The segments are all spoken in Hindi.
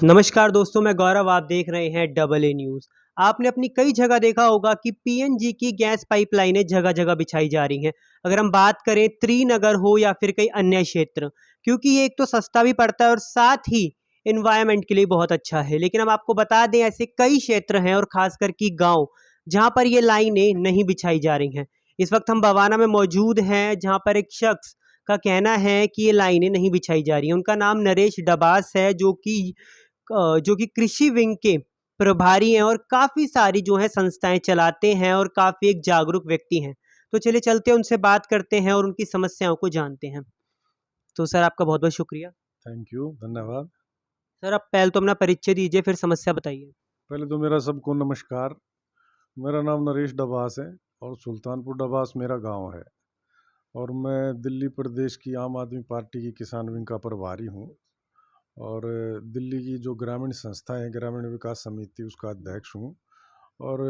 नमस्कार दोस्तों, मैं गौरव। आप देख रहे हैं डबल ए न्यूज़। आपने अपनी कई जगह देखा होगा कि पीएनजी की गैस पाइपलाइनें जगह जगह बिछाई जा रही हैं। अगर हम बात करें त्रिनगर हो या फिर कई अन्य क्षेत्र, क्योंकि ये एक तो सस्ता भी पड़ता है और साथ ही इन्वायरमेंट के लिए बहुत अच्छा है। लेकिन हम आपको बता दें, ऐसे कई क्षेत्र हैं और खासकर कि गाँव, जहाँ पर ये लाइनें नहीं बिछाई जा रही हैं। इस वक्त हम बवाना में मौजूद हैं, जहाँ पर एक शख्स का कहना है कि ये लाइनें नहीं बिछाई जा रही हैं। उनका नाम नरेश डबास है, जो कि कृषि विंग के प्रभारी हैं और काफ़ी सारी जो है संस्थाएं चलाते हैं और काफ़ी एक जागरूक व्यक्ति हैं। तो चलिए चलते हैं, उनसे बात करते हैं और उनकी समस्याओं को जानते हैं। तो सर, आपका बहुत बहुत शुक्रिया। थैंक यू, धन्यवाद। सर, आप पहले तो अपना परिचय दीजिए, फिर समस्या बताइए। पहले तो मेरा सबको नमस्कार। मेरा नाम नरेश डबास है और सुल्तानपुर डबास मेरा गांव है और मैं दिल्ली प्रदेश की आम आदमी पार्टी की किसान विंग का प्रभारी हूं और दिल्ली की जो ग्रामीण संस्था है ग्रामीण विकास समिति उसका अध्यक्ष हूं और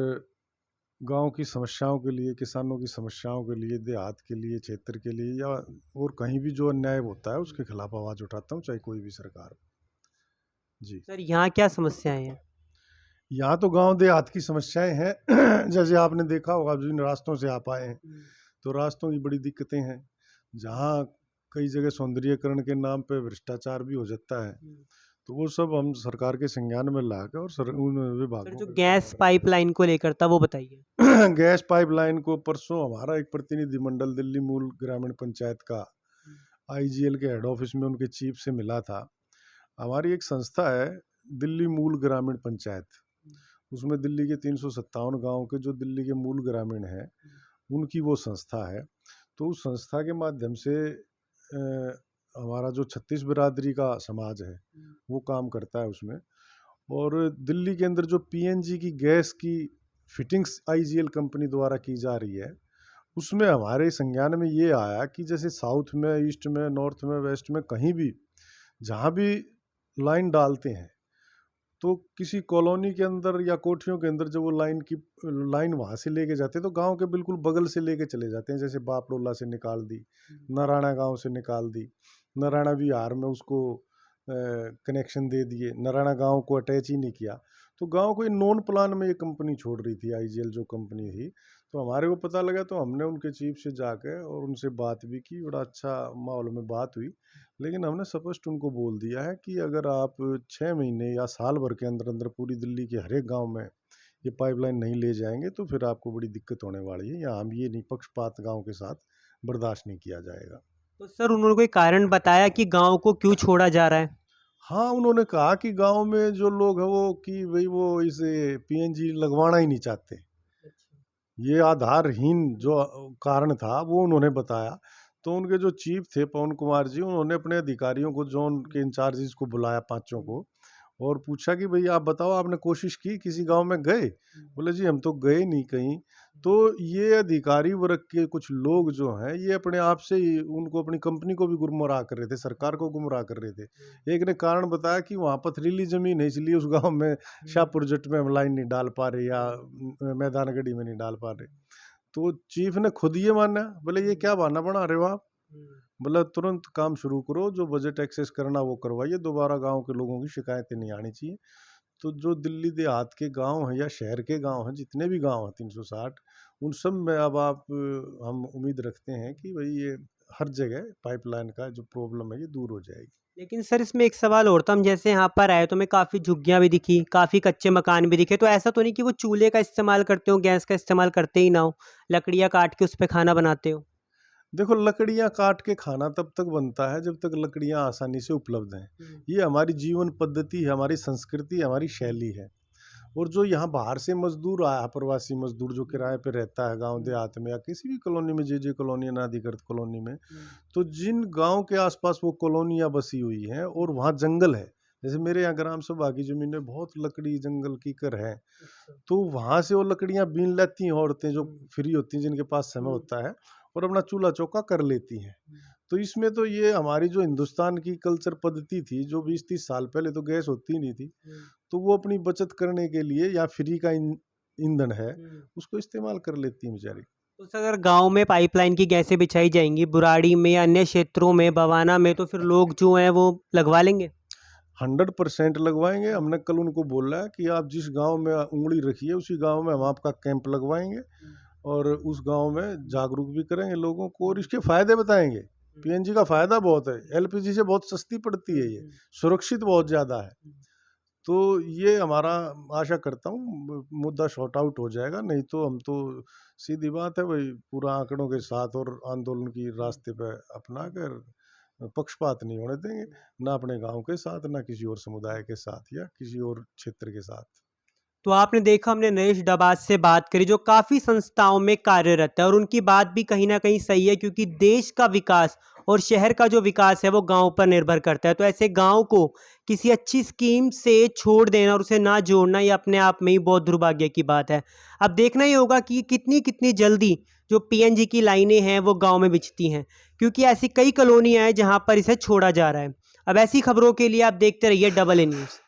गांव की समस्याओं के लिए, किसानों की समस्याओं के लिए, देहात के लिए, क्षेत्र के लिए या और कहीं भी जो अन्याय होता है उसके खिलाफ आवाज़ उठाता हूं, चाहे कोई भी सरकार हो। जी, सर, यहाँ क्या समस्याएं हैं? यहाँ तो गांव देहात की समस्याएं हैं। जैसे आपने देखा होगा, जिन रास्तों से आप आए हैं तो रास्तों की बड़ी दिक्कतें हैं। जहाँ कई जगह सौंदर्यीकरण के नाम पे भ्रष्टाचार भी हो जाता है, तो वो सब हम सरकार के संज्ञान में ला के और उन सर, विभागों जो को गैस पाइपलाइन को लेकर था वो बताइए। गैस पाइपलाइन को परसों हमारा एक प्रतिनिधिमंडल दिल्ली मूल ग्रामीण पंचायत का आईजीएल के हेड ऑफिस में उनके चीफ से मिला था। हमारी एक संस्था है दिल्ली मूल ग्रामीण पंचायत, उसमें दिल्ली के 357 गांव के जो दिल्ली के मूल ग्रामीण हैं उनकी वो संस्था है। तो उस संस्था के माध्यम से हमारा जो 36 बिरादरी का समाज है वो काम करता है उसमें। और दिल्ली के अंदर जो पीएनजी की गैस की फिटिंग्स आईजीएल कंपनी द्वारा की जा रही है, उसमें हमारे संज्ञान में ये आया कि जैसे साउथ में, ईस्ट में, नॉर्थ में, वेस्ट में कहीं भी जहाँ भी लाइन डालते हैं तो किसी कॉलोनी के अंदर या कोठियों के अंदर जब वो लाइन वहाँ से लेके जाते हैं तो गांव के बिल्कुल बगल से लेके चले जाते हैं। जैसे बापडोला से निकाल दी, नारायणा गांव से निकाल दी, नारायणा विहार में उसको कनेक्शन दे दिए, नारायणा गांव को अटैच ही नहीं किया। तो गांव को नॉन प्लान में ये कंपनी छोड़ रही थी, आईजीएल जो कंपनी थी। तो हमारे को पता लगा तो हमने उनके चीफ से जाके और उनसे बात भी की, बड़ा अच्छा माहौल में बात हुई। लेकिन हमने स्पष्ट उनको बोल दिया है कि अगर आप 6 महीने या साल भर के अंदर अंदर पूरी दिल्ली के हर एक गाँव में ये पाइपलाइन नहीं ले जाएंगे तो फिर आपको बड़ी दिक्कत होने वाली है। यहाँ हम ये निष्पक्षपात गाँव के साथ बर्दाश्त नहीं किया जाएगा। तो सर, उन्होंने कोई कारण बताया कि गाँव को क्यों छोड़ा जा रहा है? हाँ, उन्होंने कहा कि गांव में जो लोग हैं वो कि भाई वो इसे पीएनजी लगवाना ही नहीं चाहते। ये आधारहीन जो कारण था वो उन्होंने बताया। तो उनके जो चीफ थे पवन कुमार जी, उन्होंने अपने अधिकारियों को, जोन के इंचार्जेस को बुलाया, पांचों को, और पूछा कि भाई आप बताओ, आपने कोशिश की, किसी गांव में गए? बोले जी हम तो गए नहीं कहीं। तो ये अधिकारी वर्ग के कुछ लोग जो हैं ये अपने आप से ही उनको, अपनी कंपनी को भी गुमराह कर रहे थे, सरकार को गुमराह कर रहे थे। एक ने कारण बताया कि वहाँ पथरीली जमीन है इसलिए उस गाँव में शाहपुर जट में हम लाइन नहीं डाल पा रहे या मैदानगढ़ी में नहीं डाल पा रहे। तो चीफ ने खुद ये माना। बोले ये क्या बहाना बना रहे हो आप? बोला तुरंत काम शुरू करो, जो बजट एक्सेस करना वो करवाइए, दोबारा गांव के लोगों की शिकायतें नहीं आनी चाहिए। तो जो दिल्ली देहात के गांव हैं या शहर के गांव हैं, जितने भी गांव हैं 360, उन सब में अब हम उम्मीद रखते हैं कि भाई ये हर जगह पाइपलाइन का जो प्रॉब्लम है ये दूर हो जाएगी। लेकिन सर, इसमें एक सवाल और था। हम जैसे यहाँ पर आए तो हमें काफ़ी झुग्गियाँ भी दिखी, काफ़ी कच्चे मकान भी दिखे। तो ऐसा तो नहीं कि वो चूल्हे का इस्तेमाल करते हो, गैस का इस्तेमाल करते ही ना हो, लकड़ियाँ काट के उस पे खाना बनाते हो? देखो, लकड़ियाँ काट के खाना तब तक बनता है जब तक लकड़ियाँ आसानी से उपलब्ध हैं। ये हमारी जीवन पद्धति है, हमारी संस्कृति, हमारी शैली है। और जो यहाँ बाहर से मजदूर आया, प्रवासी मजदूर जो किराए पे रहता है गांव देहात में या किसी भी कॉलोनी में, जे कॉलोनी, अनाधिकृत कॉलोनी में, तो जिन गांव के आसपास वो कॉलोनियाँ बसी हुई हैं और वहाँ जंगल है, जैसे मेरे यहाँ ग्राम सभा की जमीनें बहुत लकड़ी जंगल की कर है, तो वहाँ से वो लकड़ियाँ बीन लेती हैं औरतें जो फ्री होती हैं, जिनके पास समय होता है, और अपना चूल्हा चौका कर लेती हैं। तो इसमें तो ये हमारी जो हिंदुस्तान की कल्चर पद्धति थी, जो 20-30 साल पहले तो गैस होती नहीं थी, तो वो अपनी बचत करने के लिए या फ्री का ईंधन है उसको इस्तेमाल कर लेती हैं बेचारी। तो सर, अगर गांव में पाइपलाइन की गैसें बिछाई जाएंगी, बुराड़ी में या अन्य क्षेत्रों में, बवाना में, तो फिर लोग जो हैं वो लगवा लेंगे? 100% लगवाएंगे। हमने कल उनको बोला है कि आप जिस गांव में उंगली रखी है उसी गांव में हम आपका कैंप लगवाएंगे और उस गांव में जागरूक भी करेंगे लोगों को और इसके फायदे बताएंगे। पीएनजी का फायदा बहुत है, एलपीजी से बहुत सस्ती पड़ती है, ये सुरक्षित बहुत ज़्यादा है। तो ये हमारा आशा करता हूँ मुद्दा शॉर्ट आउट हो जाएगा, नहीं तो हम तो सीधी बात है भाई पूरा आंकड़ों के साथ और आंदोलन की रास्ते पे अपना कर पक्षपात नहीं होने देंगे, ना अपने गांव के साथ, ना किसी और समुदाय के साथ या किसी और क्षेत्र के साथ। तो आपने देखा, हमने नरेश डबाज से बात करी जो काफ़ी संस्थाओं में कार्यरत है और उनकी बात भी कहीं ना कहीं सही है, क्योंकि देश का विकास और शहर का जो विकास है वो गांव पर निर्भर करता है। तो ऐसे गांव को किसी अच्छी स्कीम से छोड़ देना और उसे ना जोड़ना, ये अपने आप में ही बहुत दुर्भाग्य की बात है। अब देखना ही होगा कि कितनी कितनी जल्दी जो पीएनजी की लाइनें हैं वो गाँव में बिछती हैं, क्योंकि ऐसी कई कॉलोनियाँ हैं जहाँ पर इसे छोड़ा जा रहा है। अब ऐसी खबरों के लिए आप देखते रहिए डबल ए न्यूज़।